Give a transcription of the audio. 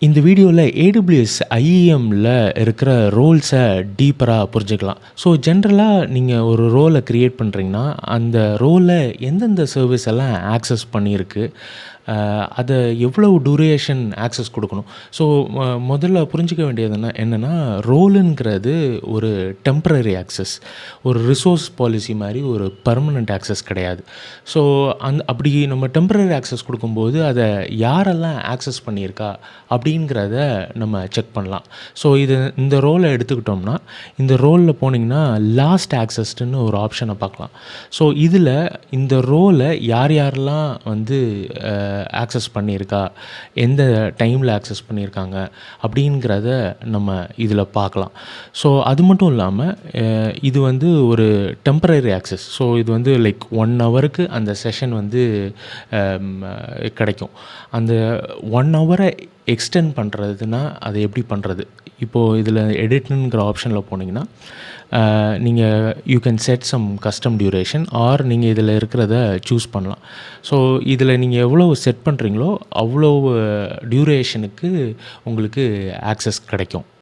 இந்த வீடியோல AWS IEMல இருக்கிற ரோல்ஸ டீப்பரா புரிஞ்சுக்கலாம். ஸோ ஜென்ரலா நீங்க ஒரு ரோல கிரியேட் பண்றீங்கன்னா, அந்த ரோல எந்தெந்த சர்வீஸ் எல்லாம் ஆக்சஸ் பண்ணியிருக்கு, அத எவ்வளவு டூரேஷன் ஆக்சஸ் குடுக்கணும். ஸோ முதல்ல புரிஞ்சுக்க வேண்டியது என்னன்னா, ரோலுங்கிறது ஒரு டெம்பரரி ஆக்சஸ். ஒரு ரிசோர்ஸ் பாலிசி மாரி ஒரு பெர்மனன்ட் ஆக்சஸ் கிடையாது. ஸோ அப்படி நம்ம டெம்பரரி ஆக்சஸ் குடுக்கும்போது, அத யாரெல்லாம் ஆக்சஸ் பண்ணியிருக்கா அப்படிங்கிறத நம்ம செக் பண்ணலாம். ஸோ இந்த ரோல எடுத்துக்கிட்டோம்னா, இந்த ரோல்ல போனீங்கன்னா, லாஸ்ட் ஆக்சஸ்டுன்னு ஒரு ஆப்ஷன பார்க்கலாம். ஸோ இதில இந்த ரோல யார் யாரெல்லாம் வந்து ஆக்சஸ் பண்ணியிருக்கா, எந்த டைமில ஆக்சஸ் பண்ணியிருக்காங்க அப்படிங்கிறத நம்ம இதில பார்க்கலாம். ஸோ அது மட்டும் இல்லாம, இது வந்து ஒரு டெம்பரரி ஆக்சஸ். ஸோ இது வந்து லைக் 1 ஹவருக்கு அந்த செஷன் வந்து கிடைக்கும். அந்த 1 ஹவர எக்ஸ்டெண்ட் பண்ணுறதுன்னா, அது எப்படி பண்ணுறது? இப்போது இதில எடிட்ங்கிற ஆப்ஷனில் போனீங்கன்னா, நீங்க you can set some custom duration or நீங்க இதில இருக்கிறத சூஸ் பண்ணலாம். ஸோ இதில நீங்க எவ்வளவு செட் பண்ணுறீங்களோ, அவ்வளவு டியூரேஷனுக்கு உங்களுக்கு ஆக்சஸ் கிடைக்கும்.